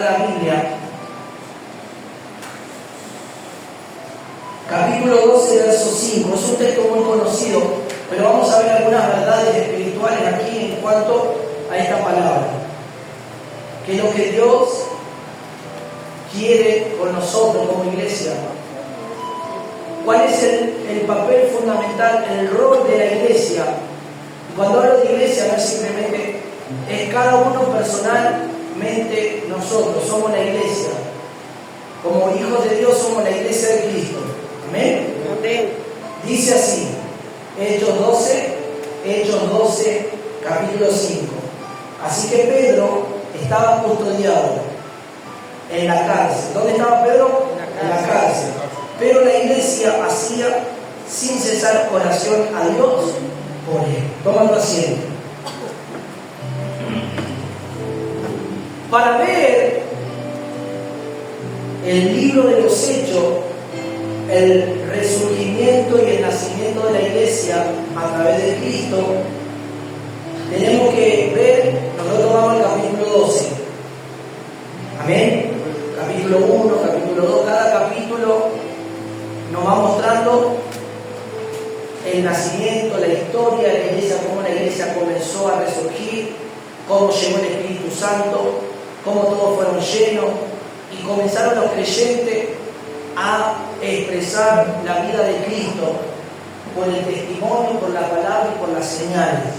La Biblia, capítulo 12, verso 5. Es un texto muy conocido, pero vamos a ver algunas verdades espirituales aquí en cuanto a esta palabra. Que lo que Dios quiere con nosotros como iglesia. ¿Cuál es el papel fundamental, el rol de la iglesia? Cuando hablo de iglesia no es simplemente, es cada uno personalmente. Nosotros somos la iglesia. Como hijos de Dios somos la iglesia de Cristo. Amén. Amén. Dice así, Hechos 12, capítulo 5. Así que Pedro estaba custodiado en la cárcel. ¿Dónde estaba Pedro? En la cárcel. Pero la iglesia hacía sin cesar oración a Dios por él. Tomando asiento. Para ver el libro de los Hechos, el resurgimiento y el nacimiento de la iglesia a través de Cristo, tenemos que ver, nosotros vamos al capítulo 12. Amén. Capítulo 1, capítulo 2, cada capítulo nos va mostrando el nacimiento, la historia de la iglesia, cómo la iglesia comenzó a resurgir, cómo llegó el Espíritu Santo, cómo todos fueron llenos y comenzaron los creyentes a expresar la vida de Cristo por el testimonio, por la palabra y por las señales.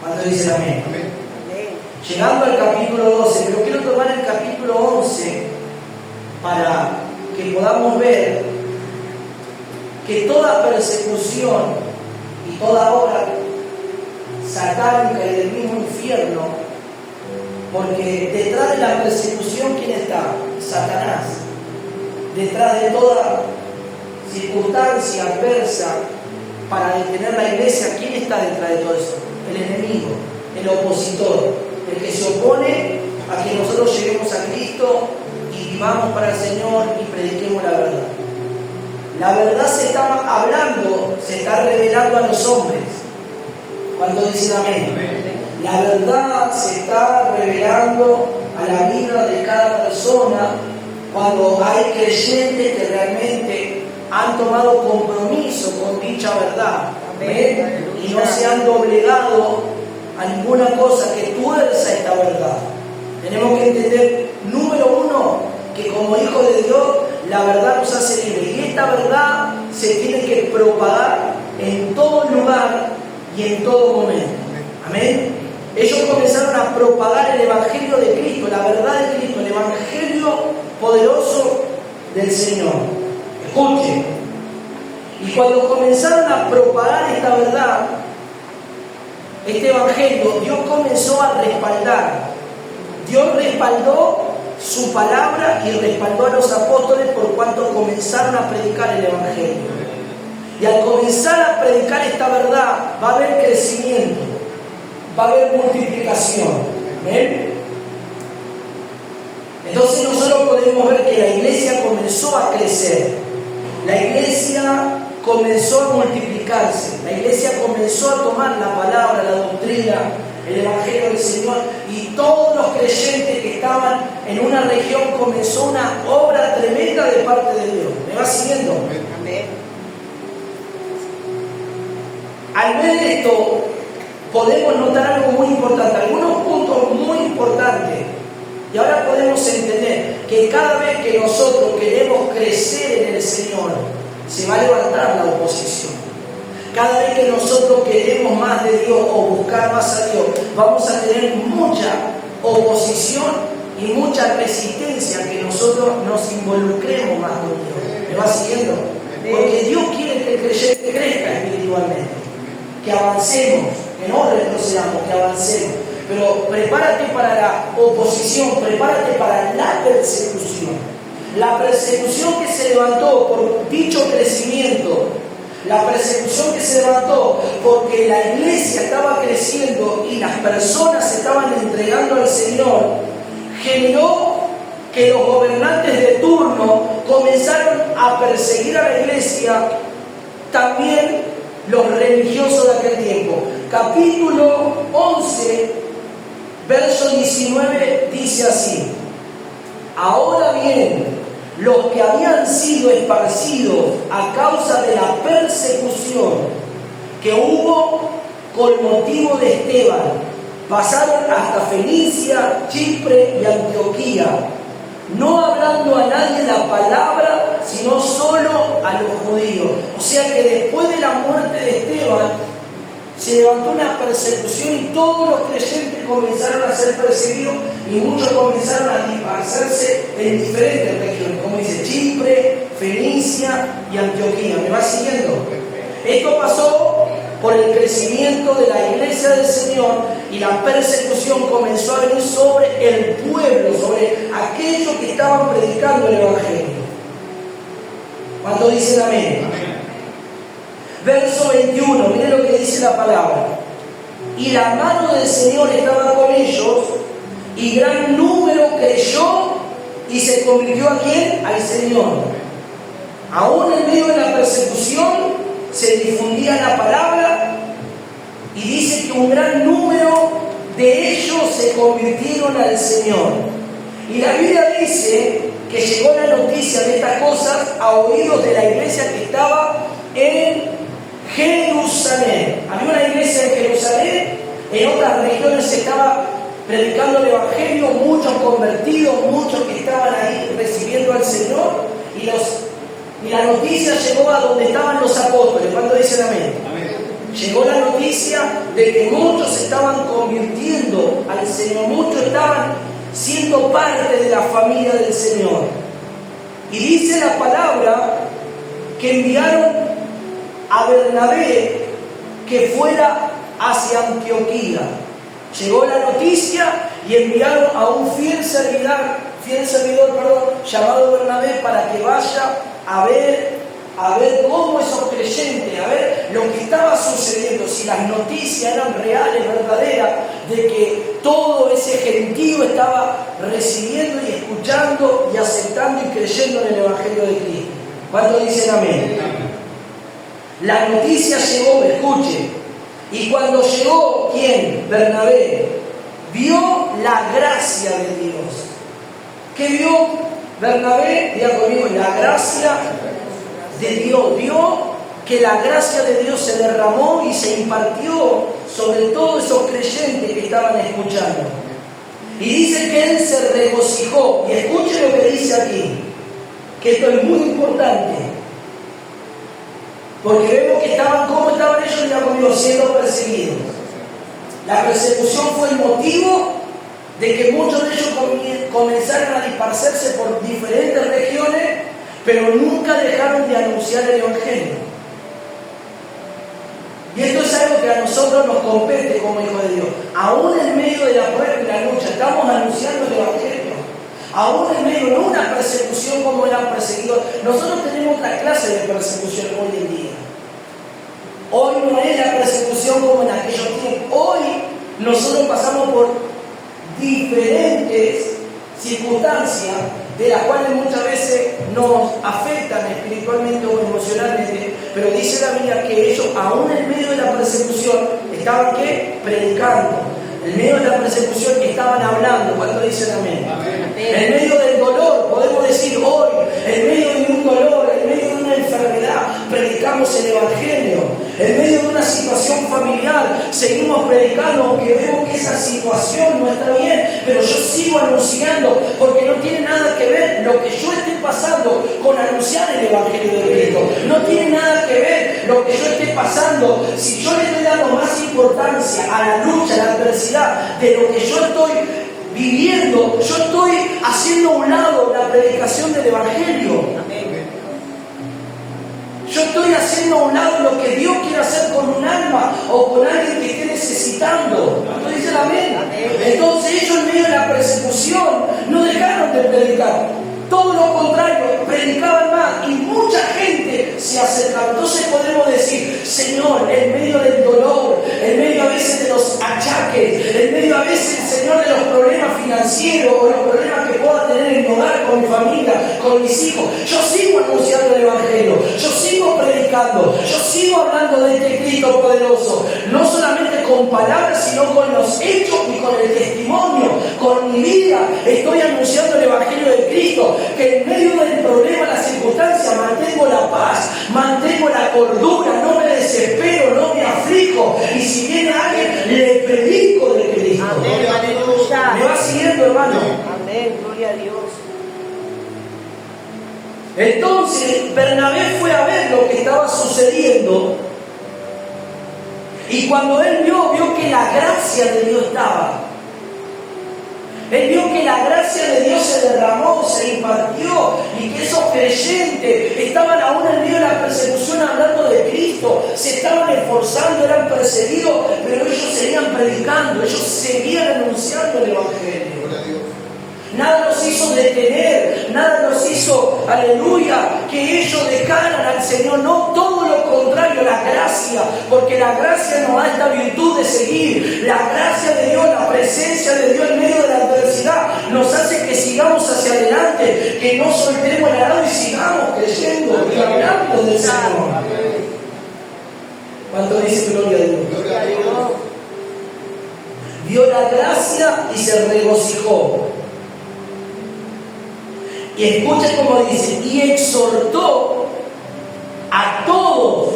¿Cuántos dicen amén? Amén. Llegando al capítulo 12, pero quiero tomar el capítulo 11 para que podamos ver que toda persecución y toda obra satánica y del mismo infierno, porque detrás de la persecución, ¿quién está? Satanás. Detrás de toda circunstancia adversa para detener la iglesia, ¿quién está detrás de todo eso? El enemigo, el opositor, el que se opone a que nosotros lleguemos a Cristo y vivamos para el Señor y prediquemos la verdad. La verdad se está hablando, se está revelando a los hombres. ¿Cuántos dicen amén? La verdad se está revelando a la vida de cada persona cuando hay creyentes que realmente han tomado compromiso con dicha verdad. Amén. Y no se han doblegado a ninguna cosa que tuerza esta verdad. Tenemos que entender, número uno, que como hijos de Dios, la verdad nos hace libres. Y esta verdad se tiene que propagar en todo lugar y en todo momento. Amén. Ellos comenzaron a propagar el Evangelio de Cristo, la verdad de Cristo, el Evangelio poderoso del Señor. Escuchen. Y cuando comenzaron a propagar esta verdad, este Evangelio, Dios comenzó a respaldar. Dios respaldó su palabra y respaldó a los apóstoles por cuanto comenzaron a predicar el Evangelio. Y al comenzar a predicar esta verdad, va a haber crecimiento, va a haber multiplicación. ¿Ven? Entonces nosotros podemos ver que la iglesia comenzó a crecer. La iglesia comenzó a multiplicarse. La iglesia comenzó a tomar la palabra, la doctrina, el Evangelio del Señor, y todos los creyentes que estaban en una región comenzó una obra tremenda de parte de Dios. ¿Me va siguiendo? Amén. Al ver esto, podemos notar algo muy importante, algunos puntos muy importantes. Y ahora podemos entender que cada vez que nosotros queremos crecer en el Señor, se va a levantar la oposición. Cada vez que nosotros queremos más de Dios o buscar más a Dios, vamos a tener mucha oposición y mucha resistencia que nosotros nos involucremos más con Dios. ¿Me va siguiendo? Porque Dios quiere que el creyente crezca espiritualmente, que avancemos, que no retrocedamos, que avancemos. Pero prepárate para la oposición, prepárate para la persecución. La persecución que se levantó por dicho crecimiento, la persecución que se levantó porque la iglesia estaba creciendo y las personas se estaban entregando al Señor, generó que los gobernantes de turno comenzaron a perseguir a la iglesia, también los religiosos de aquel tiempo. Capítulo 11, verso 19 dice así: Ahora bien, los que habían sido esparcidos a causa de la persecución que hubo con motivo de Esteban, pasaron hasta Fenicia, Chipre y Antioquía, no hablando a nadie la palabra, sino solo a los judíos. O sea que después de la muerte de Esteban, se levantó una persecución y todos los creyentes comenzaron a ser perseguidos y muchos comenzaron a dispersarse en diferentes regiones, como dice Chipre, Fenicia y Antioquía. ¿Me va siguiendo? Esto pasó por el crecimiento de la iglesia del Señor y la persecución comenzó a venir sobre el pueblo, sobre aquellos que estaban predicando el Evangelio. ¿Cuántos dicen amén? Verso 21, miren lo que dice la palabra. Y la mano del Señor estaba con ellos, y gran número creyó y se convirtió ¿a quién? Al Señor. Aún en medio de la persecución se difundía la palabra, y dice que un gran número de ellos se convirtieron al Señor. Y la Biblia dice que llegó la noticia de estas cosas a oídos de la iglesia que estaba en Jerusalén. Había una iglesia en Jerusalén, en otras regiones se estaba predicando el Evangelio, muchos convertidos, muchos que estaban ahí recibiendo al Señor, y la noticia llegó a donde estaban los apóstoles. ¿Cuándo dicen amén? Amén. Llegó la noticia de que muchos se estaban convirtiendo al Señor, muchos estaban siendo parte de la familia del Señor. Y dice la palabra que enviaron a Bernabé que fuera hacia Antioquía. Llegó la noticia y enviaron a un fiel servidor, llamado Bernabé, para que vaya a ver cómo esos creyentes, a ver lo que estaba sucediendo, si las noticias eran reales, verdaderas, de que todo ese gentío estaba recibiendo y escuchando y aceptando y creyendo en el Evangelio de Cristo. ¿Cuántos dicen amén? La noticia llegó, escuche, y cuando llegó, ¿quién? Bernabé, vio la gracia de Dios. ¿Qué vio Bernabé? Diga conmigo, la gracia de Dios. Vio que la gracia de Dios se derramó y se impartió sobre todos esos creyentes que estaban escuchando. Y dice que él se regocijó. Y escuche lo que dice aquí, que esto es muy importante. Porque vemos que ¿cómo estaban ellos? Ya conmigo, siendo perseguidos. La persecución fue el motivo de que muchos de ellos comenzaron a dispersarse por diferentes regiones, pero nunca dejaron de anunciar el Evangelio. Y esto es algo que a nosotros nos compete como hijos de Dios. Aún en medio de la prueba y la lucha, estamos anunciando el Evangelio. Aún en medio, no una persecución como eran perseguidos. Nosotros tenemos otra clase de persecución hoy en día. Hoy no es la persecución como en aquellos tiempos. Hoy nosotros pasamos por diferentes circunstancias de las cuales muchas veces nos afectan espiritualmente o emocionalmente, pero dice la Biblia que ellos, aún en medio de la persecución, estaban ¿qué? Predicando. En medio de la persecución estaban hablando. ¿Cuánto dicen amén? Amén? En medio del dolor, podemos decir hoy, en medio de un dolor, en medio de una enfermedad, predicamos el Evangelio. En medio de una situación familiar, seguimos predicando, aunque vemos que esa situación no está bien, pero yo sigo anunciando, porque no tiene nada que ver lo que yo esté pasando con anunciar el Evangelio de Cristo. No tiene nada que ver lo que yo esté pasando, si yo le estoy dando más importancia a la lucha, a la adversidad, de lo que yo estoy viviendo, yo estoy haciendo a un lado la predicación del Evangelio. Yo estoy haciendo a un lado lo que Dios quiere hacer con un alma o con alguien que esté necesitando. ¿Cuánto dicen amén? Entonces ellos en medio de la persecución no dejaron de predicar. Todo lo contrario, predicaban más y mucha gente se acercaba. Entonces podemos decir, Señor, en medio del dolor, en medio a veces de los achaques, en medio a veces, Señor, de los problemas financieros o los problemas que pueda tener en mi hogar, con mi familia, con mis hijos, yo sigo anunciando el Evangelio, yo sigo predicando, yo sigo hablando de este Cristo poderoso, no solamente con palabras, sino con los hechos y con el testimonio, con mi vida, estoy anunciando el Evangelio de Cristo. Gloria a Dios. Entonces Bernabé fue a ver lo que estaba sucediendo, y cuando él vio que la gracia de Dios estaba. Él vio que la gracia de Dios se derramó, se impartió, y que esos creyentes estaban aún en medio de la persecución hablando de Cristo, se estaban esforzando, eran perseguidos, pero ellos seguían predicando, ellos seguían anunciando el Evangelio. Nada los hizo detener, nada los hizo, aleluya, que ellos dejaran al Señor. No, todo lo contrario, la gracia, porque la gracia nos da esta virtud de seguir. La gracia de Dios, la presencia de Dios en medio de la adversidad, nos hace que sigamos hacia adelante, que no soltemos el arado y sigamos creyendo y hablando del Señor. ¿Cuánto dice gloria a Dios? Gloria a Dios. Vio la gracia y se regocijó. Y escucha como dice, y exhortó a todos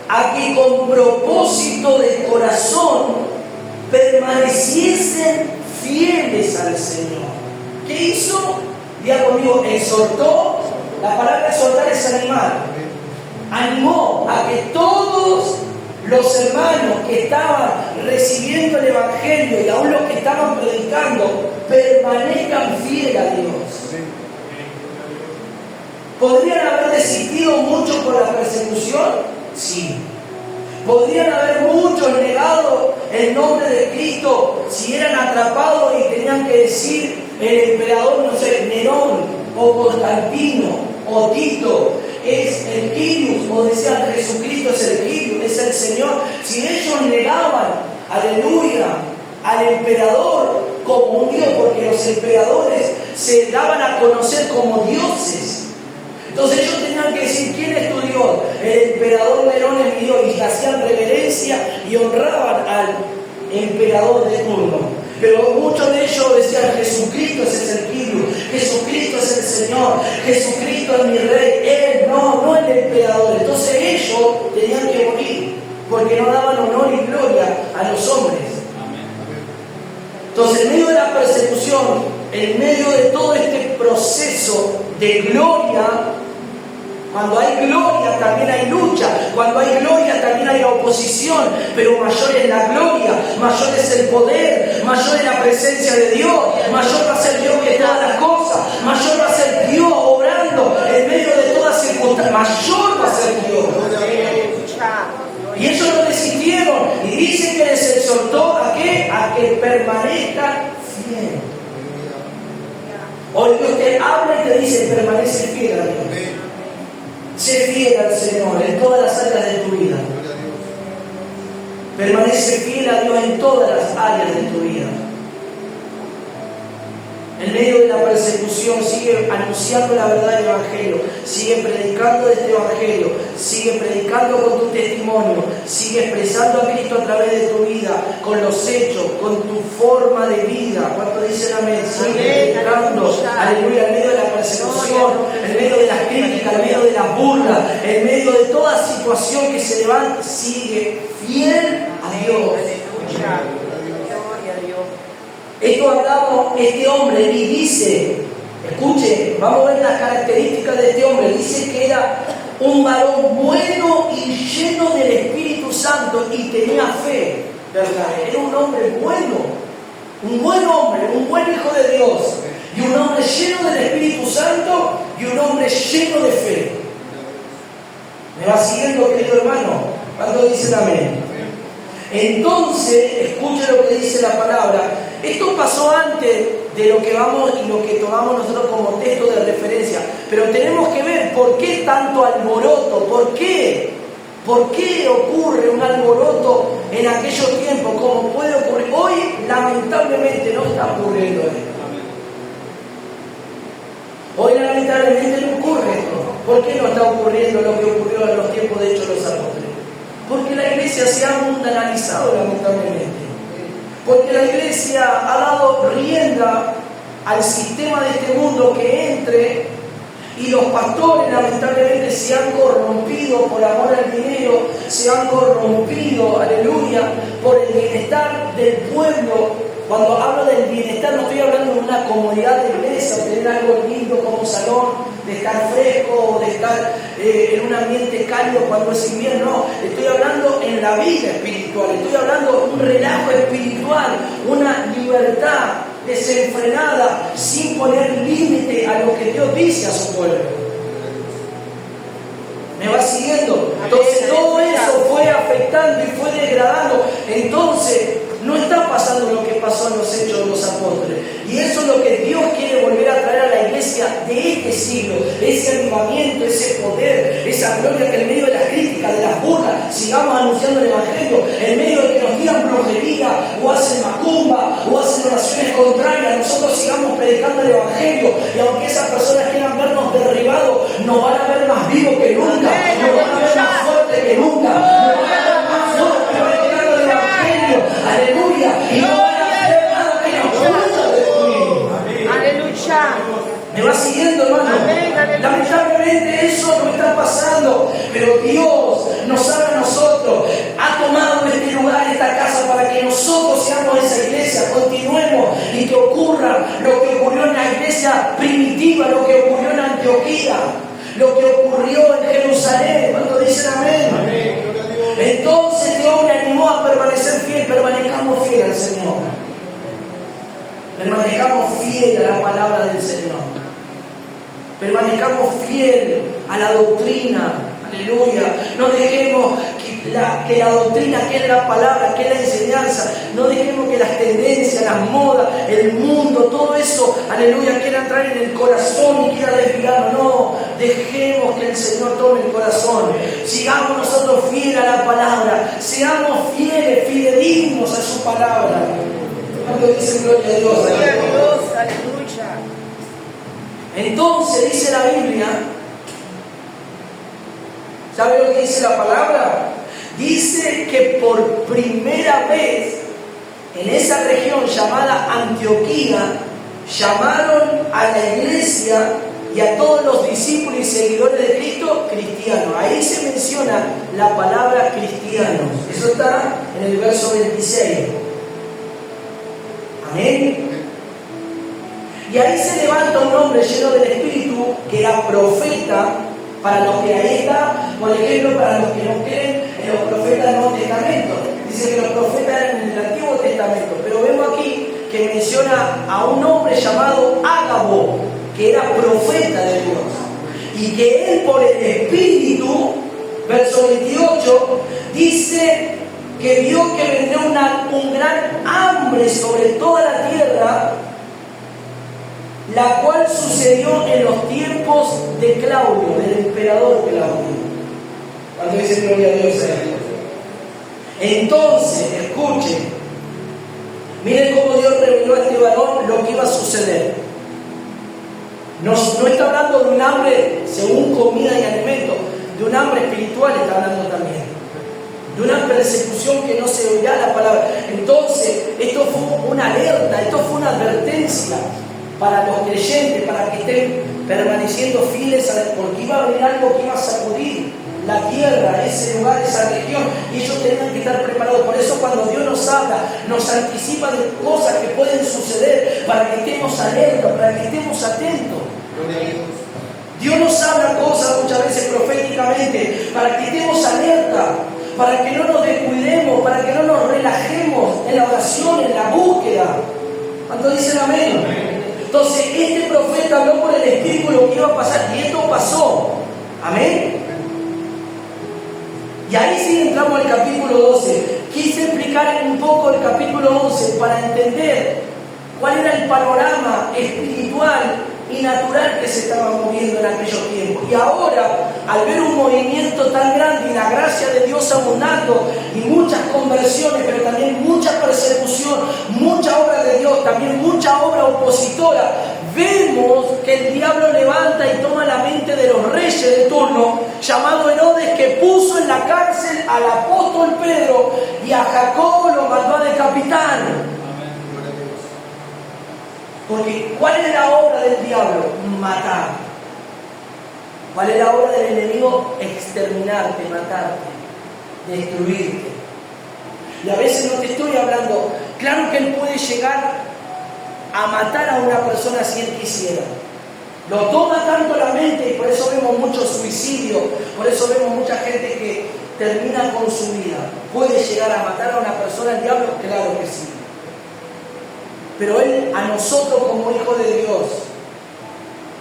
a que con propósito de corazón permaneciesen fieles al Señor. ¿Qué hizo? Diga conmigo, exhortó. La palabra exhortar es animar. Animó a que todos los hermanos que estaban recibiendo el Evangelio y aún los que estaban predicando permanezcan fieles a Dios. ¿Podrían haber desistido muchos por la persecución? Sí. ¿Podrían haber muchos negado el nombre de Cristo si eran atrapados y tenían que decir el emperador, no sé, Nerón o Constantino o Tito es el Kyrios, o decían Jesucristo es el Kyrios, es el Señor? Si ellos negaban, aleluya, al emperador como un Dios, porque los emperadores se daban a conocer como dioses. Entonces ellos tenían que decir, ¿quién es tu Dios? El emperador Nerón es mi Dios, y hacían reverencia y honraban al emperador de turno. Pero muchos de ellos decían, Jesucristo es el Kyrios, Jesucristo es el Señor, Jesucristo es mi Rey, Él, no el emperador. Entonces ellos tenían que morir, porque no daban honor y gloria a los hombres. Entonces, en medio de la persecución, en medio de todo este proceso de gloria, cuando hay gloria también hay lucha, cuando hay gloria también hay oposición, pero mayor es la gloria, mayor es el poder, mayor es la presencia de Dios, mayor va a ser Dios que todas las cosas, mayor va a ser Dios obrando en medio de todas circunstancias, mayor va a ser Dios. Y ellos no desistieron, y dice que les exhortó ¿a qué? A que permanezcan fieles. Hoy Dios te habla y te dice, permanece fiel a Dios. Sé fiel al Señor en todas las áreas de tu vida. Permanece fiel a Dios en todas las áreas de tu vida. En medio de la persecución, sigue anunciando la verdad del Evangelio, sigue predicando de este Evangelio, sigue predicando con tu testimonio, sigue expresando a Cristo a través de tu vida, con los hechos, con tu forma de vida. ¿Cuánto dicen amén? Sigue predicando, aleluya, en medio de la persecución, en medio de las críticas, en medio de las burlas, en medio de toda situación que se levanta, sigue fiel a Dios. Esto hablamos este hombre y dice, escuche, vamos a ver las características de este hombre. Dice que era un varón bueno y lleno del Espíritu Santo y tenía fe, ¿verdad? Era un hombre bueno, un buen hombre, un buen hijo de Dios, y un hombre lleno del Espíritu Santo y un hombre lleno de fe. ¿Me va siguiendo, querido hermano? ¿Cuánto dicen amén? Entonces, escuche lo que dice la palabra. Esto pasó antes de lo que vamos y lo que tomamos nosotros como texto de referencia, pero tenemos que ver por qué tanto alboroto, por qué ocurre un alboroto en aquellos tiempos, como puede ocurrir. Hoy, lamentablemente, no está ocurriendo esto. Hoy, lamentablemente, no ocurre esto. ¿Por qué no está ocurriendo lo que ocurrió en los tiempos de Hechos de los Apóstoles? Porque la iglesia se ha mundanalizado, lamentablemente. Porque la iglesia ha dado rienda al sistema de este mundo que entre, y los pastores lamentablemente se han corrompido por amor al dinero, se han corrompido, aleluya, por el bienestar del pueblo Cuando hablo del bienestar, no estoy hablando de una comodidad de iglesia, de tener algo lindo como un salón, de estar fresco, de estar en un ambiente cálido cuando es invierno. No, estoy hablando en la vida espiritual, estoy hablando de un relajo espiritual, una libertad desenfrenada, sin poner límite a lo que Dios dice a su pueblo. ¿Me va siguiendo? Entonces todo eso fue afectando y fue degradando. Entonces no está pasando lo que pasó en los Hechos de los Apóstoles. Y eso es lo que Dios quiere volver a traer a la iglesia de este siglo. Ese avivamiento, ese poder, esa gloria que en medio de las críticas, de las burlas, sigamos anunciando el Evangelio. En medio de que nos digan brujería, o hacen macumba, o hacen oraciones contrarias, nosotros sigamos predicando el Evangelio. Y aunque esas personas quieran vernos derribados, nos van a ver más vivos que nunca, nos van a ver más fuertes que nunca, nos van a ver más fuertes predicando el Evangelio. Aleluya. Y no van a hacer nada que nos pueda destruir. Aleluya. ¿Me va siguiendo, hermano? Lamentablemente eso no está pasando, pero Dios nos habla a nosotros, ha tomado este lugar, esta casa, para que nosotros seamos esa iglesia, continuemos y que ocurra lo que ocurrió en la iglesia primitiva, lo que ocurrió en Antioquía, lo que ocurrió en Jerusalén. ¿Cuántos dicen amén? Amén. Entonces Dios me animó a permanecer fiel, permanezcamos fieles al Señor. Permanezcamos fieles a la palabra del Señor. Permanezcamos fieles a la doctrina. Aleluya. No dejemos que la doctrina, que es la palabra, que es la enseñanza, no dejemos que las tendencias, las modas, el mundo, todo eso, aleluya, quiera entrar en el corazón y quiera desviarnos. No, dejemos que el Señor tome el corazón. Sigamos nosotros fieles a la palabra, seamos fieles, fidedignos a su palabra. Cuando dice gloria a Dios. Gloria a Dios, aleluya. Entonces dice la Biblia, ¿sabe lo que dice la palabra? Dice que por primera vez en esa región llamada Antioquía llamaron a la iglesia y a todos los discípulos y seguidores de Cristo cristianos. Ahí se menciona la palabra cristianos. Eso está en el verso 26. Amén. Y ahí se levanta un hombre lleno del Espíritu que era profeta. Para los que ahí está, por ejemplo, para los que no creen en los profetas del Nuevo Testamento. Dice que los profetas eran en el Antiguo Testamento, pero vemos aquí que menciona a un hombre llamado Ágabo, que era profeta de Dios, y que él por el Espíritu, verso 28, dice que vio que vendría un gran hambre sobre toda la tierra, la cual sucedió en los tiempos de Claudio, del emperador Claudio. Cuando dice gloria a Dios. Entonces, escuchen, miren cómo Dios reveló a este varón lo que iba a suceder. No está hablando de un hambre según comida y alimento, de un hambre espiritual está hablando también, de una persecución que no se oirá la palabra. Entonces, esto fue una alerta, esto fue una advertencia para los creyentes, para que estén permaneciendo fieles, porque iba a venir algo que iba a sacudir la tierra, ese lugar, esa región, y ellos tenían que estar preparados. Por eso cuando Dios nos habla, nos anticipa de cosas que pueden suceder, para que estemos alerta, para que estemos atentos. Dios nos habla cosas muchas veces proféticamente, para que estemos alerta, para que no nos descuidemos, para que no nos relajemos en la oración, en la búsqueda. ¿Cuántos dicen amén? Entonces, este profeta habló por el Espíritu lo que iba a pasar, y esto pasó. Amén. Y ahí sí entramos al capítulo 12. Quise explicar un poco el capítulo 11 para entender cuál era el panorama espiritual y natural que se estaba moviendo en aquellos tiempos. Y ahora, al ver un movimiento tan grande y la gracia de Dios abundando y muchas conversiones, pero también mucha persecución, mucha obra de Dios, también mucha obra opositora, vemos que el diablo levanta y toma la mente de los reyes de turno, llamado Herodes, que puso en la cárcel al apóstol Pedro, y a Jacobo lo mandó a decapitar. Porque ¿cuál es la obra del diablo? Matar. ¿Cuál es la obra del enemigo? Exterminarte, matarte, destruirte. Y a veces no te estoy hablando Claro que Él puede llegar a matar a una persona si Él quisiera. Lo toma tanto la mente y por eso vemos mucho suicidio, por eso vemos mucha gente que termina con su vida. ¿Puede llegar a matar a una persona el diablo? Claro que sí. Pero Él a nosotros como hijos de Dios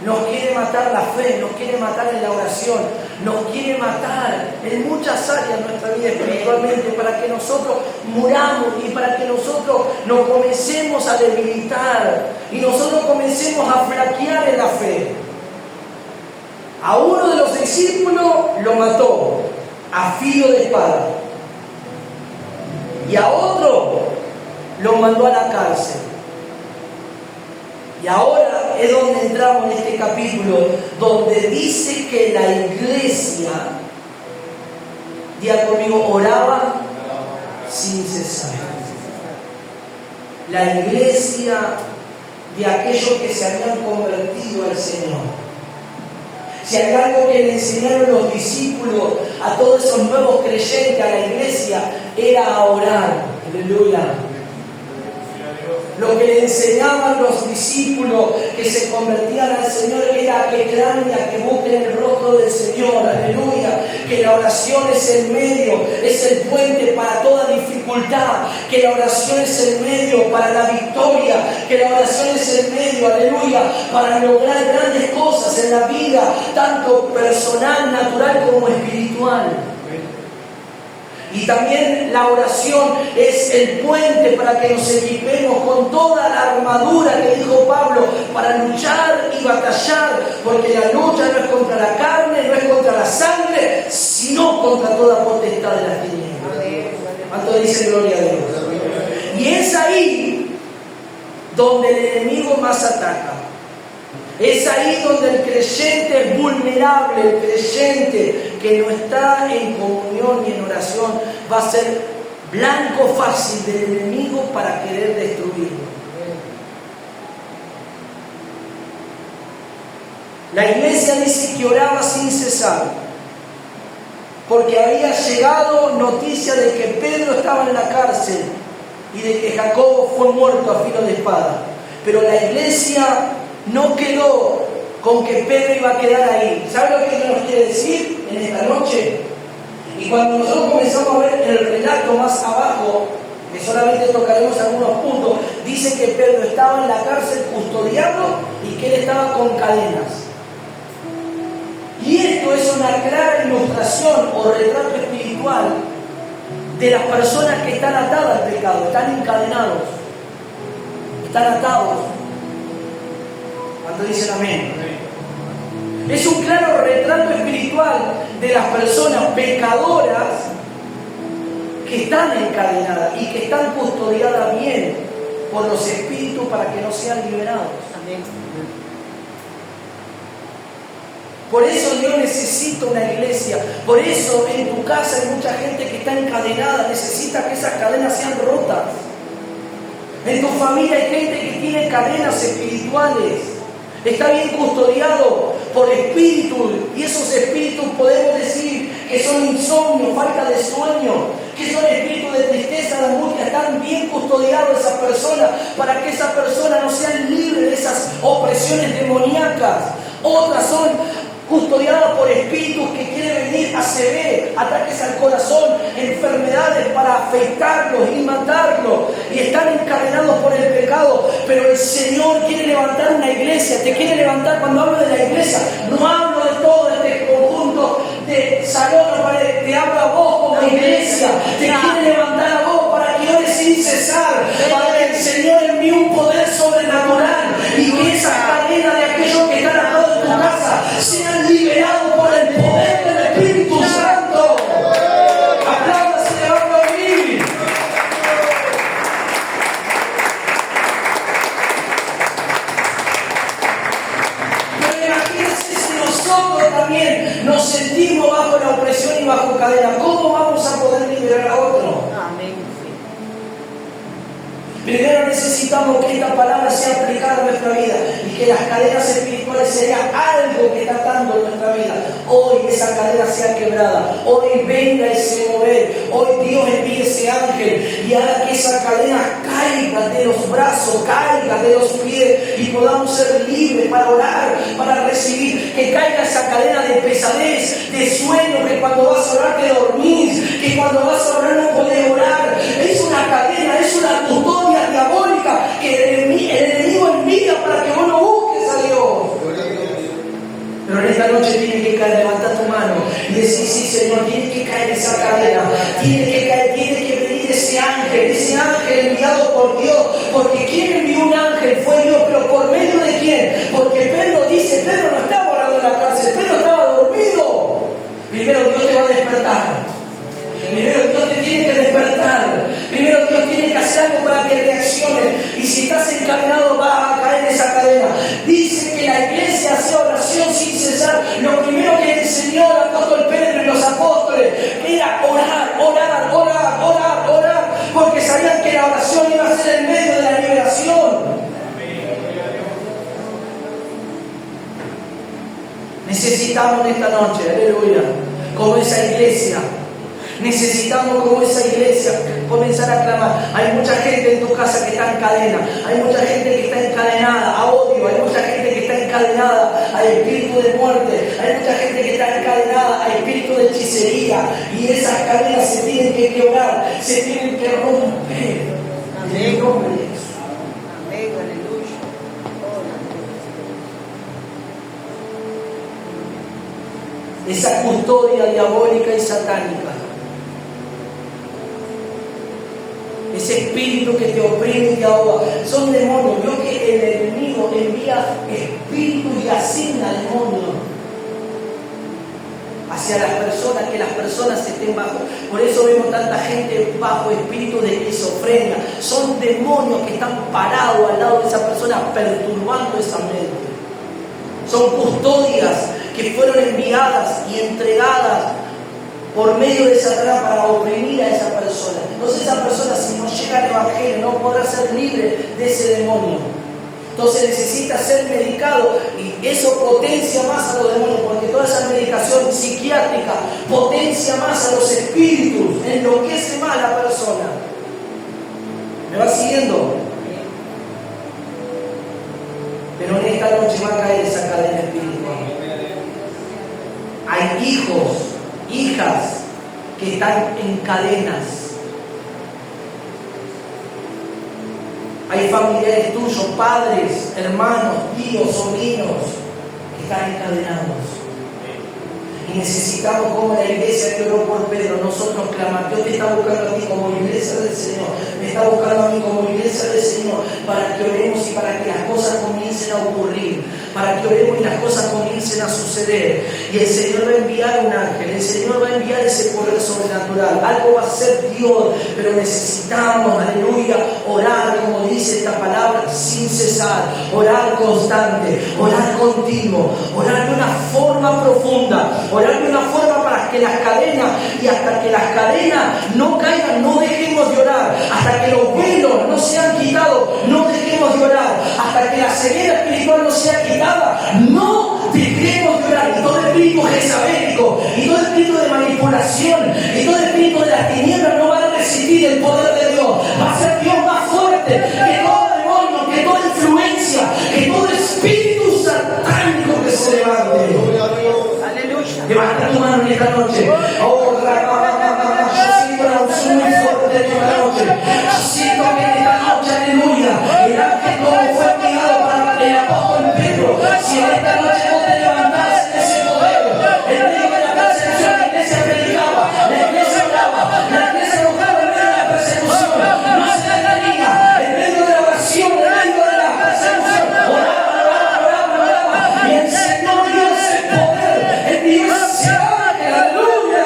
nos quiere matar la fe, nos quiere matar en la oración, nos quiere matar en muchas áreas de nuestra vida espiritualmente para que nosotros muramos y para que nosotros nos comencemos a debilitar y nosotros comencemos a flaquear en la fe. A uno de los discípulos lo mató a filo de espada y a otro lo mandó a la cárcel. Y ahora es donde entramos en este capítulo, donde dice que la iglesia, diga conmigo, oraba sin cesar. La iglesia de aquellos que se habían convertido al Señor. Si hay algo que le enseñaron los discípulos a todos esos nuevos creyentes, a la iglesia, era a orar. Aleluya. Lo que le enseñaban los discípulos que se convertían al Señor era a que clamen y a que busquen el rostro del Señor, aleluya, que la oración es el medio, es el puente para toda dificultad, que la oración es el medio para la victoria, que la oración es el medio, aleluya, para lograr grandes cosas en la vida, tanto personal, natural como espiritual. Y también la oración es el puente para que nos equipemos con toda la armadura que dijo Pablo para luchar y batallar, porque la lucha no es contra la carne, no es contra la sangre, sino contra toda potestad de las tinieblas. ¿Cuánto dice gloria a Dios? Y es ahí donde el enemigo más ataca. Es ahí donde el creyente es vulnerable, el creyente que no está en comunión y en oración va a ser blanco fácil del enemigo para querer destruirlo. La iglesia dice que oraba sin cesar, porque había llegado noticia de que Pedro estaba en la cárcel y de que Jacobo fue muerto a filo de espada. Pero la iglesia no quedó con que Pedro iba a quedar ahí. ¿Sabe lo que nos quiere decir en esta noche? Y cuando nosotros comenzamos a ver el relato más abajo, que solamente tocaremos algunos puntos, dice que Pedro estaba en la cárcel custodiado y que él estaba con cadenas. Y esto es una clara ilustración o retrato espiritual de las personas que están atadas al pecado, están encadenados, están atados. ¿Cuánto dicen amén? Es un claro retrato espiritual de las personas pecadoras que están encadenadas y que están custodiadas bien por los espíritus para que no sean liberados. Amén. Por eso Dios necesita una iglesia. Por eso en tu casa hay mucha gente que está encadenada. Necesita que esas cadenas sean rotas. En tu familia hay gente que tiene cadenas espirituales. Está bien custodiado por espíritus. Y esos espíritus podemos decir que son insomnio, falta de sueño, que son espíritus de tristeza, de angustia. Están bien custodiados esas personas para que esas personas no sean libres de esas opresiones demoníacas. Otras son custodiadas por espíritus que quieren venir a CV, ataques al corazón, enfermedades para afectarlos y matarlos, y están encadenados por el pecado. Pero el Señor quiere levantar una iglesia, te quiere levantar. Cuando hablo de la iglesia, no hablo de todo este conjunto de salones, te hablo a vos como iglesia, te quiere levantar a vos para que ores sin cesar, para que el Señor envíe un poder sobrenatural y que esa cadena de aquellos que están atados en tu casa sean liberados por el poder del Espíritu Santo. Apláudase, le va a aplaudir. Pero imagínense si nosotros también nos sentimos bajo la opresión y bajo cadena, ¿cómo vamos a poder liberar a otro? Amén. Primero necesitamos que esta palabra sea aplicada en nuestra vida y que las cadenas espirituales sean algo que está atando en nuestra vida. Hoy esa cadena sea quebrada. quebrada. Hoy venga ese mover. Hoy Dios envíe ese ángel y haga que esa cadena caiga de los brazos, caiga de los pies y podamos ser libres para orar, para recibir. Que caiga esa cadena de pesadez, de sueño, que cuando vas a orar te dormís, que cuando vas a orar no podés orar. Es una cadena, es una custodia diabólica que el enemigo envía para que vos no busques a Dios. Pero en esta noche tiene que caer, levanta tu mano y decir: sí, Señor, tiene que caer esa cadena, tiene que caer, tiene que venir ese ángel enviado por Dios, porque ¿quién envió un ángel? Fue Dios, pero ¿por medio de quién? Porque Pedro dice, Pedro no estaba orando en la cárcel, Pedro estaba dormido. Primero Dios te va a despertar. Primero Dios te tiene que despertar. Primero Dios tiene que hacer algo para que reacciones. Y si estás encadenado vas a caer en esa cadena. Dice que la iglesia hacía oración sin cesar. Lo primero que enseñó el apóstol Pedro y los apóstoles era orar, orar, orar, orar, orar. Porque sabían que la oración iba a ser el medio de la liberación. Necesitamos en esta noche, aleluya, como esa iglesia. Necesitamos como esa iglesia comenzar a clamar. Hay mucha gente en tu casa que está en cadena. Hay mucha gente que está encadenada a odio. Hay mucha gente que está encadenada a espíritu de muerte. Hay mucha gente que está encadenada a espíritu de hechicería. Y esas cadenas se tienen que quebrar, se tienen que romper. En el nombre de Jesús. Amén, aleluya. Esa custodia diabólica y satánica. Ese espíritu que te oprime y te ahoga. Son demonios. Vio que el enemigo envía espíritu y asigna demonios hacia las personas, que las personas estén bajo. Por eso vemos tanta gente bajo espíritu de esquizofrenia. Son demonios que están parados al lado de esa persona, perturbando esa mente. Son custodias que fueron enviadas y entregadas por medio de Satanás para oprimir a esa persona. Entonces esa persona, si no llega al Evangelio, no podrá ser libre de ese demonio. Entonces necesita ser medicado y eso potencia más a los demonios, porque toda esa medicación psiquiátrica potencia más a los espíritus, enloquece más a la persona. ¿Me va siguiendo? Pero en esta noche va a caer esa cadena espiritual. Hay hijos, hijas que están en cadenas. Hay familiares tuyos, padres, hermanos, tíos, sobrinos que están encadenados. Y necesitamos, como la iglesia que oró por Pedro, nosotros clamar. Dios te está buscando a ti como iglesia del Señor. Me está buscando a mí como iglesia del Señor para que oremos y para que las cosas comiencen a ocurrir. Para que oremos y las cosas comiencen a suceder. Y el Señor va a enviar un ángel. El Señor va a enviar ese poder sobrenatural. Algo va a ser Dios. Pero necesitamos, aleluya, orar, como dice esta palabra, sin cesar. Orar constante. Orar continuo. Orar de una forma profunda. Orar de una forma para que las cadenas, y hasta que las cadenas no caigan, no dejemos de orar. Hasta que los velos no sean quitados, no dejemos de orar. Hasta que la ceguera espiritual no sea quitada, no dejemos de orar. Y todo espíritu jezabélico, y todo espíritu de manipulación, y todo espíritu de las tinieblas no va a resistir el poder de Dios. Va a ser Dios más fuerte que todo demonio, que toda influencia, que todo espíritu satánico que se levante. Levanta tu mano en esta noche. Oh, yo siento la unción muy fuerte en esta noche. Yo siento que en esta noche, aleluya, el ángel como fue enviado para el apóstol Pedro. Si en esta noche vos te levantás en ese poder, en medio de la persecución, la iglesia predicaba, la iglesia oraba, la iglesia buscaba en medio de la persecución. No se detenía, en medio de la oración, en medio de la persecución, oraba. Y el Señor dio ese poder, envió ese ángel, aleluya.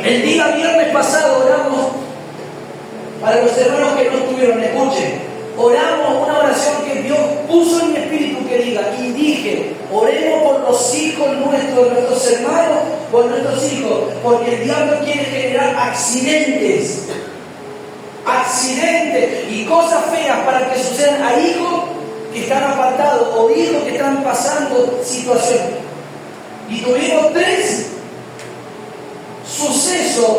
El día viernes pasado oramos, para los hermanos que no estuvieron, escuchen, oramos una oración que Dios puso en mi espíritu que diga, y dije, oremos por los hijos nuestros hermanos, por nuestros hijos, porque el diablo quiere generar accidentes y cosas feas para que sucedan a hijos que están apartados o hijos que están pasando situaciones. Y tuvimos 3 sucesos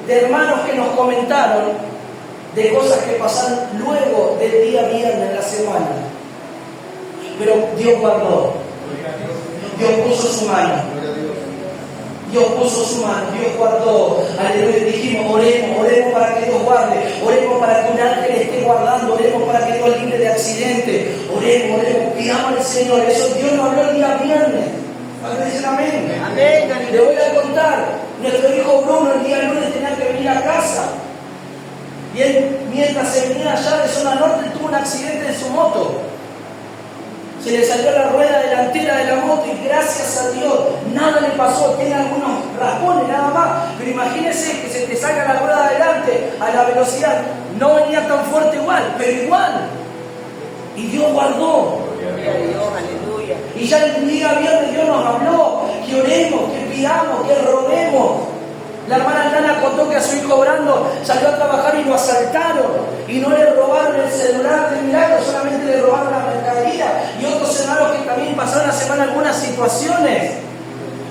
de hermanos que nos comentaron de cosas que pasan luego del día viernes en la semana. Pero Dios guardó. Dios puso su mano. Dios puso su mano. Dios guardó. Aleluya. Dijimos, oremos para que Dios guarde. Oremos para que un ángel esté guardando. Oremos para que Dios libre de accidente. Oremos. Pidamos al Señor. Eso Dios nos habló el día viernes. ¿Cuántos dicen amén? Amén. Le voy a contar. Nuestro hijo Bruno el día lunes tenía que venir a casa. Y él, mientras se venía allá de zona norte, tuvo un accidente en su moto. Se le salió la rueda delantera de la moto y gracias a Dios nada le pasó. Tiene algunos raspones nada más. Pero imagínense que se te salga la rueda adelante a la velocidad. No venía tan fuerte igual, pero igual. Y Dios guardó. Gloria a Dios, aleluya. Y ya el día viernes Dios nos habló que oremos, que pidamos, que roguemos. La hermana Lana contó que a su hijo Brando salió a trabajar y lo asaltaron y no le robaron el celular de milagro, solamente le robaron la mercadería. Y otros hermanos que también pasaron la semana algunas situaciones.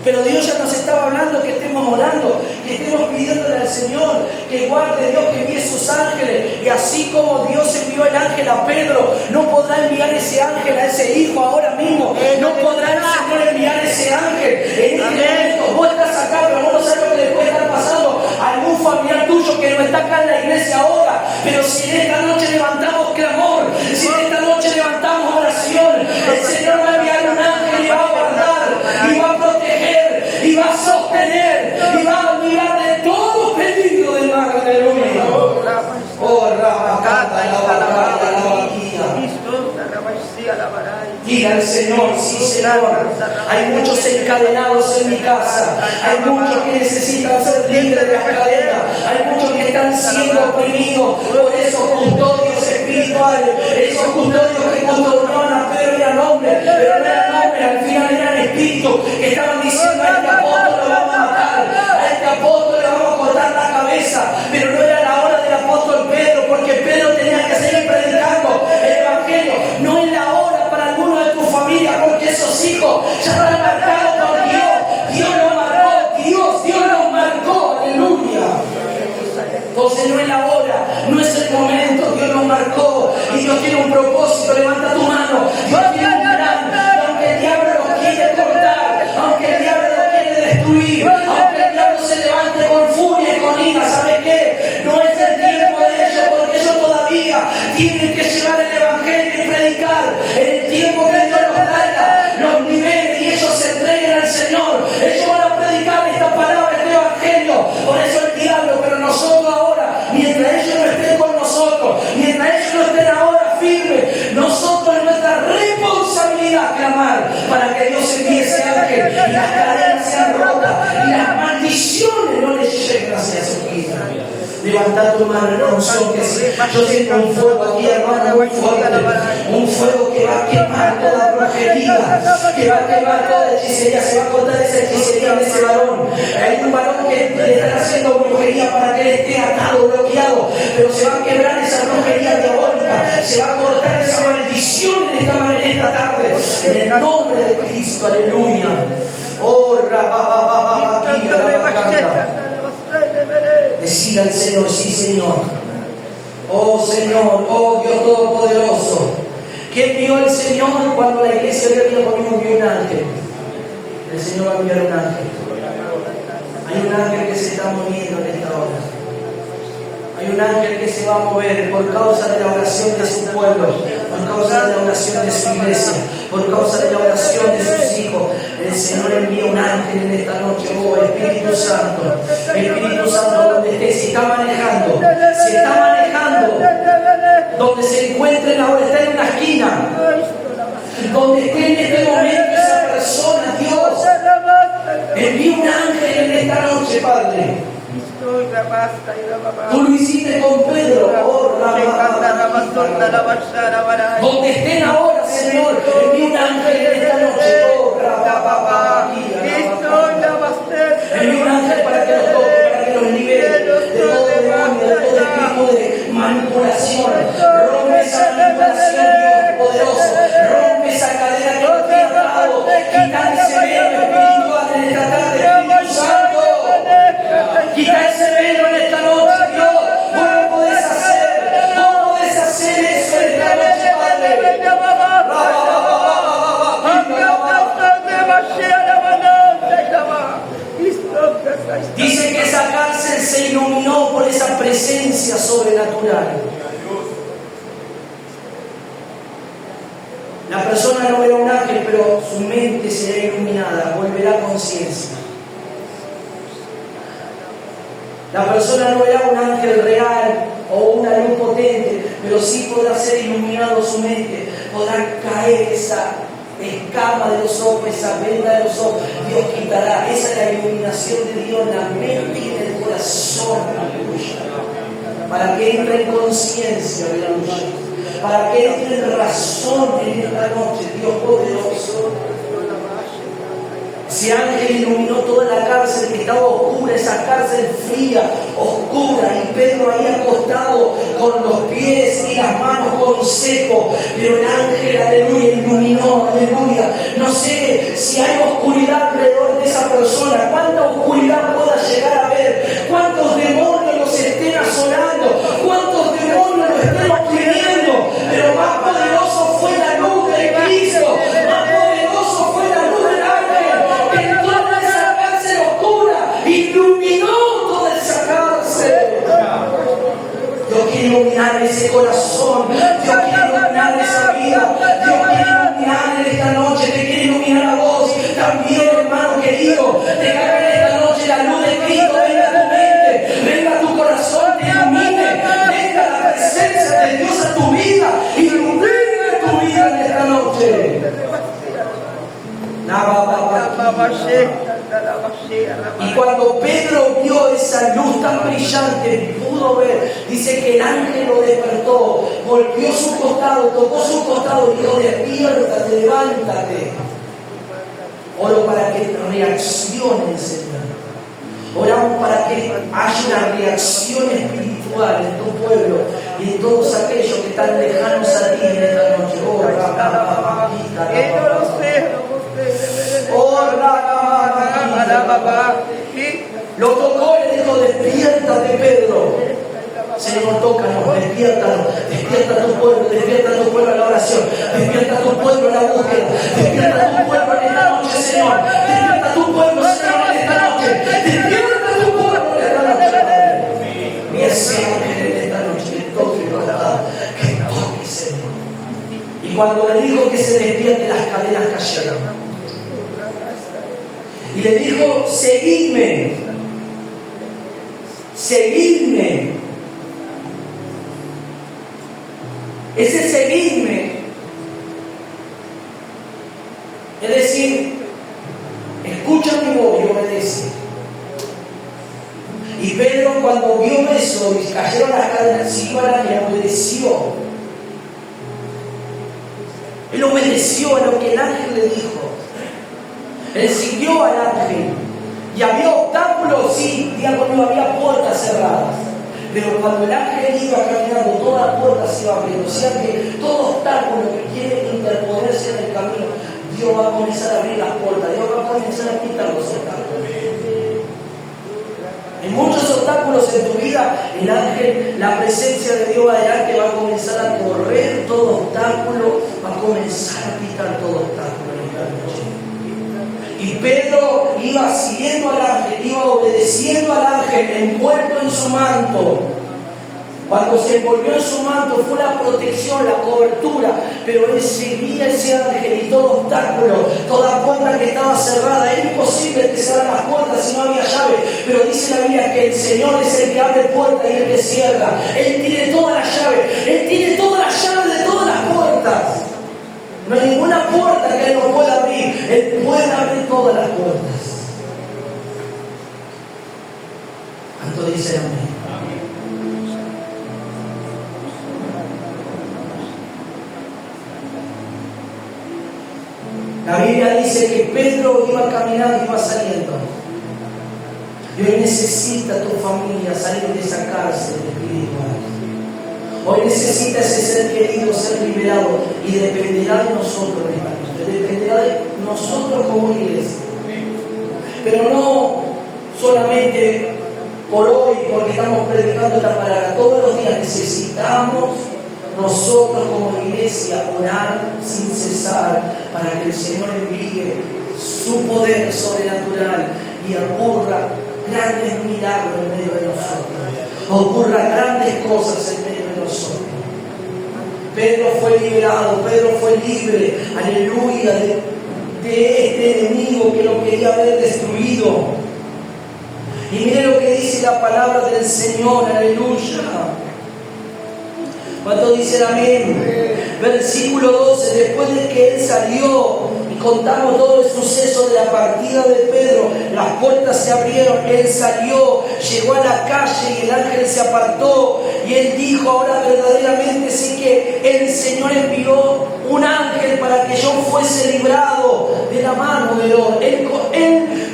Pero Dios ya nos estaba hablando que estemos orando, que estemos pidiéndole al Señor que guarde, Dios que envíe sus ángeles. Y así como Dios envió el ángel a Pedro, no podrá enviar ese ángel a ese hijo ahora mismo. No podrá el Señor enviar ese ángel. En este momento vos estás acá, pero vos no sabes lo que le puede estar pasando a algún familiar tuyo que no está acá en la iglesia ahora. Pero si en esta noche levantamos clamor, si en esta noche levantamos oración, el Señor va a enviar un ángel y va a guardar, y va a proteger, y va a sostener, y va a olvidar de todo peligro del mal. Aleluya. Oh, rabacata, la diga al Señor, sí Señor, hay muchos encadenados en mi casa, hay muchos que necesitan ser libres de las cadenas, hay muchos que están siendo oprimidos por esos custodios espirituales, esos custodios que custodiaban a Pedro eran hombres, pero no eran hombres, al final eran espíritus que estaban diciendo: a este apóstol lo vamos a matar, a este apóstol le vamos a cortar la cabeza. Pero no era la hora del apóstol Pedro, porque Pedro tenía que seguir predicando el evangelio. No es la hora para alguno de tu familia, porque esos hijos ya están marcados por Dios. Dios los marcó, Dios los marcó, aleluya. Entonces no es la hora, no es el momento. Dios los marcó y Dios tiene un propósito. Levanta tu mano. Dios tiene un plan. Y aunque el diablo los quiere cortar, aunque el diablo los quiere destruir, aunque el diablo se levante con furia y con ira, ¿sabe qué? No es el tiempo de ellos, porque ellos todavía tienen que llevar el evangelio y predicar. En el tiempo que Dios los traiga, los libere y ellos se entreguen al Señor, ellos van a predicar esta palabra, este evangelio. Por eso el diablo, pero nosotros ahora, mientras ellos no estén con nosotros, mientras ellos no estén ahora firmes, nosotros es nuestra responsabilidad clamar para que Dios envíe ese ángel y las cadenas sean rotas y las maldiciones no les lleguen hacia su vida. Levanta tu mano en la unción, que sí. Yo siento un fuego aquí, hermano, muy fuerte. Un fuego que va a quemar toda brujería, que va a quemar toda hechicería. Se va a cortar esa hechicería de ese varón. Hay un varón que le están haciendo brujería para que él esté atado, bloqueado, pero se va a quebrar esa brujería diabólica. Se va a cortar esa maldición en esta tarde. En el nombre de Cristo, aleluya. Oh, decir al Señor: sí Señor. Oh Señor, oh Dios Todopoderoso. ¿Qué vio el Señor cuando la iglesia había conmigo? Vio un ángel. El Señor va a enviar un ángel. Hay un ángel que se está moviendo en esta hora. Hay un ángel que se va a mover por causa de la oración de su pueblo, por causa de la oración de su iglesia, por causa de la oración de sus hijos. El Señor envía un ángel en esta noche. Oh Espíritu Santo, donde esté, si está manejando, donde se encuentren ahora, está en una esquina, donde esté en este momento esa persona, Dios, envía un Padre. Tú lo hiciste con Pedro. Donde estén ahora, Señor, envía un ángel en esta noche. Envía un ángel para que los toque, para que los libere de todo demonio, de todo espíritu de manipulación. Rompe esa manipulación, Dios poderoso. Rompe esa cadena que nos tiene atado. Quita ese velo espiritual en esta tarde, Espíritu Santo. Quita ese velo en esta noche, Dios. Vos lo podés hacer eso en esta noche, Padre. Dice que esa cárcel se iluminó por esa presencia sobrenatural. La persona no verá un ángel, pero su mente será iluminada, volverá a conciencia. La persona no verá un ángel real o una luz potente, pero sí podrá ser iluminado su mente, podrá caer esa escama de los ojos, esa venda de los ojos. Dios quitará. Esa es la iluminación de Dios en la mente y en el corazón. Aleluya. Para que entre en conciencia, aleluya. Para que entre en razón en esta noche, Dios poderoso. Ese ángel iluminó toda la cárcel que estaba oscura, esa cárcel fría, oscura, y Pedro ahí acostado con los pies y las manos con seco, pero el ángel, aleluya, iluminó, aleluya. No sé si hay oscuridad alrededor de esa persona, cuánta oscuridad pueda llegar a ver, cuántos demonios los estén asolando, cuántos demonios los estén oprimiendo, pero más poderoso fue la luz de Cristo, más poderoso fue la luz del ángel. Toda esa cárcel oscura iluminó toda esa cárcel. Dios quiere iluminar ese corazón, Dios quiere iluminar esa vida, Dios quiere iluminar en esta noche, te quiere iluminar a vos también, hermano querido. Deja que en esta noche la luz de Cristo venga a tu mente, venga a tu corazón, te ilumine, venga la presencia de Dios a tu vida, ilumina tu vida en esta noche. Y cuando Pedro vio esa luz tan brillante, pudo ver, dice que el ángel lo despertó, volvió su costado, tocó su costado y dijo: despiértate, levántate. Oro para que reaccione, Señor. Oramos para que haya una reacción espiritual en tu pueblo y en todos aquellos que están lejanos a ti en esta noche. Lo tocó y le dijo: despiértate, Pedro. Señor, tócanos, despiértanos, despierta a tu pueblo a la oración, despierta a tu pueblo a la búsqueda, despierta a tu pueblo en esta noche, Señor, despierta a tu pueblo, Señor, en esta noche, despierta a tu pueblo en esta noche. Y ese ángel en esta noche, que toque, Señor. Y cuando le dijo que se despierte, las cadenas cayeron. Y le dijo: seguidme, seguidme. Ese seguidme, es decir, escucha mi voz y obedece. Y Pedro, cuando vio eso y cayeron las cadenas, siguió al ángel, obedeció. Él obedeció a lo que el ángel le dijo. Él siguió al ángel. Y había obstáculos, sí, diácono, había puertas cerradas. Pero cuando el ángel iba caminando, todas las puertas se iban abriendo. O sea que todo obstáculo que quiere interponerse en el camino, Dios va a comenzar a abrir las puertas, Dios va a comenzar a quitar los obstáculos. En muchos obstáculos en tu vida, el ángel, la presencia de Dios adelante va a comenzar a correr todo obstáculo, va a comenzar a quitar todo obstáculo en esta noche. Y Pedro iba siguiendo al ángel, iba obedeciendo al ángel, envuelto en su manto. Cuando se envolvió en su manto fue la protección, la cobertura, pero él seguía ese ángel y todo obstáculo, toda puerta que estaba cerrada. Era imposible que cerraran las puertas si no había llave, pero dice la Biblia que el Señor es el que abre puertas y el que cierra. Él tiene toda la llave, Él tiene toda la llave de todas las puertas. No hay ninguna puerta que Él no pueda abrir. Él puede abrir todas las puertas. decir amén? La Biblia dice que Pedro iba caminando, iba saliendo. Y hoy necesita tu familia salir de esa cárcel espiritual. Hoy necesita ese ser querido ser liberado y dependerá de nosotros, hermanos. Dependerá de nosotros como iglesia. Pero no solamente por hoy, porque estamos predicando esta palabra. Todos los días necesitamos nosotros como iglesia orar sin cesar para que el Señor envíe su poder sobrenatural y ocurra grandes milagros en medio de nosotros, ocurra grandes cosas en medio de nosotros. Pedro fue liberado, Pedro fue libre, aleluya, de este enemigo que lo quería ver destruido. Y mire lo que dice la palabra del Señor, aleluya. ¿Cuánto dicen amén? Versículo 12, después de que él salió y contamos todo el suceso de la partida de Pedro, las puertas se abrieron, él salió, llegó a la calle y el ángel se apartó y él dijo, ahora verdaderamente sí que el Señor envió un ángel para que yo fuese librado de la mano del hombre.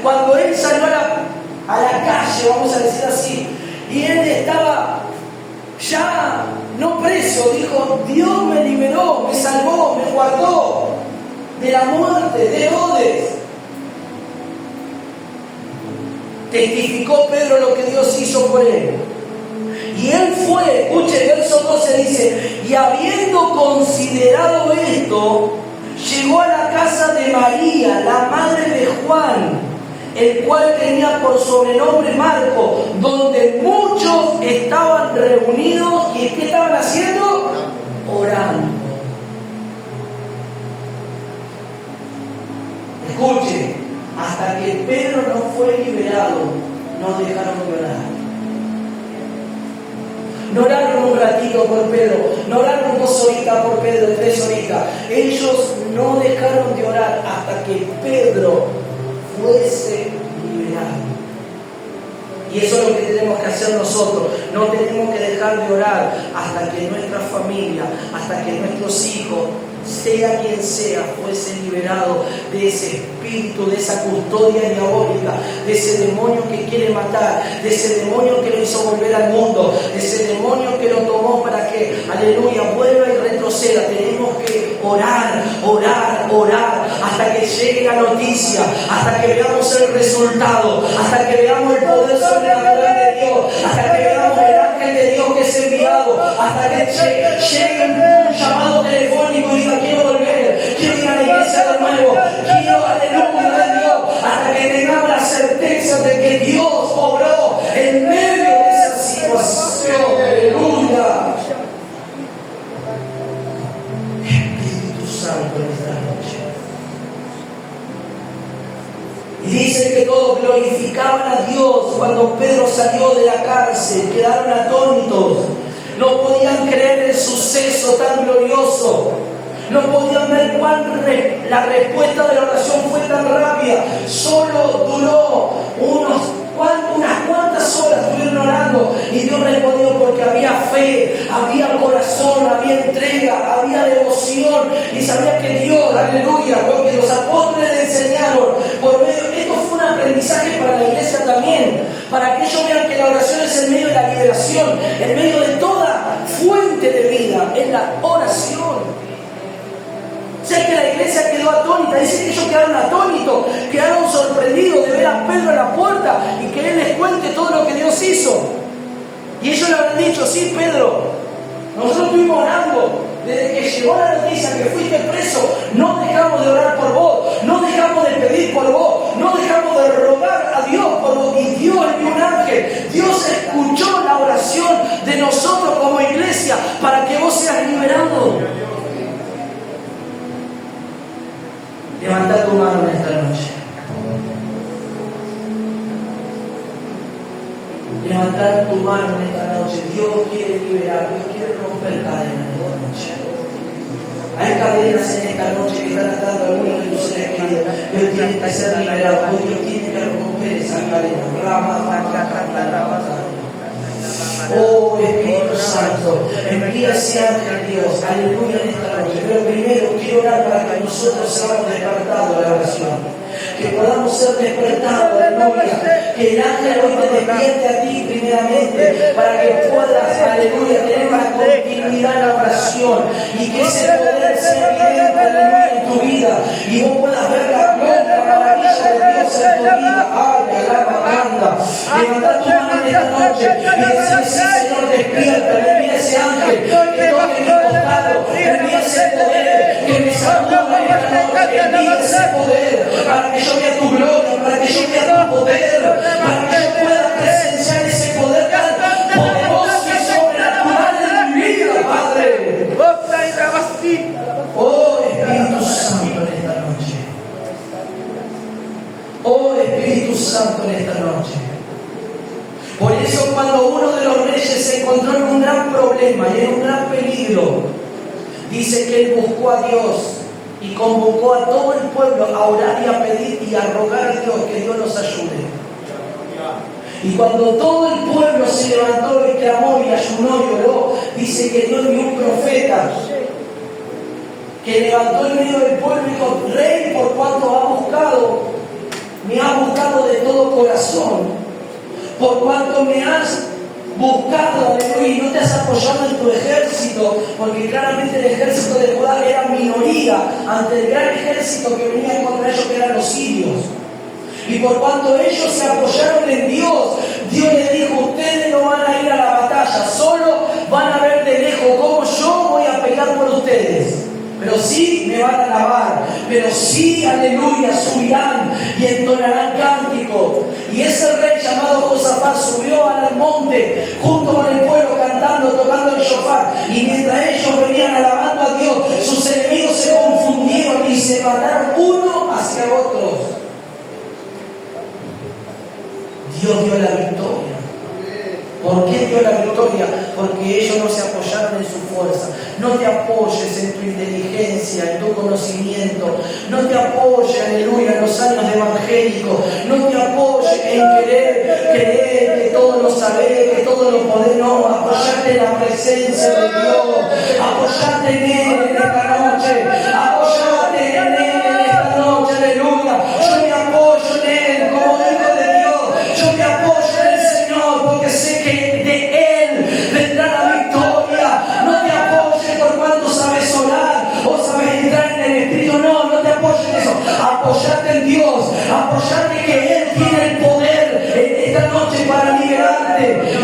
Cuando él salió a la calle, vamos a decir así, y él estaba ya no preso, dijo, Dios me liberó, me salvó, me guardó de la muerte, de Herodes. Testificó Pedro lo que Dios hizo por él. Y él fue, escuche, el verso 12 dice, y habiendo considerado esto, llegó a la casa de María, la madre de Juan, el cual tenía por sobrenombre Marco, donde muchos estaban reunidos y ¿qué estaban haciendo? Orando. Escuche, hasta que Pedro no fue liberado, no dejaron de orar. No oraron un ratito por Pedro, no oraron 2 horitas por Pedro, 3 horitas. Ellos no dejaron de orar hasta que Pedro fuese liberado. Y eso es lo que tenemos que hacer nosotros. No tenemos que dejar de orar hasta que nuestra familia, hasta que nuestros hijos, sea quien sea, fuese liberado de ese espíritu, de esa custodia diabólica, de ese demonio que quiere matar, de ese demonio que lo hizo volver al mundo, de ese demonio que lo tomó para que, aleluya, vuelva y retroceda. Tenemos que orar, orar, orar, hasta que llegue la noticia, hasta que veamos el resultado, hasta que veamos el poder sobrenatural de Dios, hasta que veamos el ángel de Dios que es enviado, hasta que llegue un llamado telefónico y diga, quiero volver, quiero ir a la iglesia de nuevo, quiero, aleluya, de Dios, hasta que tengamos la certeza de que Dios obró en medio de esa situación, aleluya. Espíritu Santo en esta noche. Y dice que todos glorificaban a Dios cuando Pedro salió de la cárcel, quedaron atónitos, no podían creer el suceso tan glorioso. No podían ver la respuesta de la oración fue tan rápida. Solo duró unas cuantas horas estuvieron orando y Dios respondió porque había fe, había corazón, había entrega, había devoción y sabía que Dios, aleluya, lo que los apóstoles le enseñaron por medio. Esto fue un aprendizaje para la iglesia también, para que ellos vean que la oración es en medio de la liberación, en medio de toda fuente de vida, en la oración. Sé que la iglesia quedó atónita, dice que ellos quedaron atónitos, quedaron sorprendidos de ver a Pedro en la puerta y que él les cuente todo lo que Dios hizo. Y ellos le habrán dicho, sí, Pedro, nosotros estuvimos orando desde que llegó la noticia que fuiste preso, no dejamos de orar por vos, no dejamos de pedir por vos, no dejamos de rogar a Dios por vos. Y Dios envió un ángel, Dios escuchó la oración de nosotros como iglesia para que vos seas liberado. Levanta tu mano en esta noche. Levanta tu mano en esta noche. Dios quiere liberar, Dios quiere romper cadenas en esta noche. Hay cadenas en esta noche que están atando a algunos de tus seres queridos. Dios tiene que ser liberado, Dios tiene que romper esas cadenas. Oh Espíritu Santo, envía ese ángel Dios, aleluya, en esta noche. Pero primero quiero orar para que nosotros seamos despertados a la oración. Que podamos ser despertados, aleluya. Que el ángel hoy te despierte a ti primeramente, para que puedas, aleluya, tener una continuidad en la oración y que ese poder sea evidente, aleluya, en tu vida y vos puedas ver la gloria, la maravilla de Dios en tu vida. Ay, alaba, anda. Levanta tu mano en esta noche y decir: sí, Señor, despierta, envía ese ángel que toque mi costado, envía ese poder que me sacuda en esta noche, envía ese poder para que yo vea tu gloria, para que yo vea tu poder, para que yo pueda presenciar ese poder tan poderoso y sobrenatural en mi vida, Padre. Oh Espíritu Santo en esta noche. Oh Espíritu Santo en esta noche. Por eso cuando uno de los reyes se encontró en un gran problema y en un gran peligro, dice que él buscó a Dios y convocó a todo el pueblo a orar y a pedir y a rogar a Dios que Dios los ayude. Y cuando todo el pueblo se levantó y clamó y ayunó y oró, dice que Dios envió un profeta que levantó en medio del pueblo y dijo: Rey, por cuanto me has buscado de todo corazón, por cuanto me has buscado, aleluya, y no te has apoyado en tu ejército, porque claramente el ejército de Judá era minoría ante el gran ejército que venía contra ellos, que eran los sirios. Y por cuanto ellos se apoyaron en Dios, Dios les dijo: ustedes no van a ir a la batalla, solo van a ver de lejos cómo yo voy a pelear por ustedes. Pero sí me van a alabar, pero sí, aleluya, subirán y entonarán cántico. Y ese rey llamado Josafat subió al monte junto con el pueblo cantando, tocando el shofar. Y mientras ellos venían alabando a Dios, sus enemigos se confundieron y se mataron uno hacia otros. Dios dio la victoria. ¿Por qué dio la victoria? Porque ellos no se apoyaron en su fuerza. No te apoyes en tu inteligencia, en tu conocimiento. No te apoyes, aleluya, en los años de evangélico. No te apoyes en creer que todo lo sabés, que todo lo podés. No, apoyate en la presencia de Dios. Apoyate en Él en esta noche. Apoyate en Él en esta noche, aleluya. Yo me apoyo en Él como hijo de Dios. Yo me apoyo en el Señor porque sé que de Él vendrá la victoria. No te apoyes por cuánto sabes orar o sabes entrar en el Espíritu. No te apoyes en eso. Apoyate en Dios. Apoyate que Él tiene el poder en esta noche para liberarte.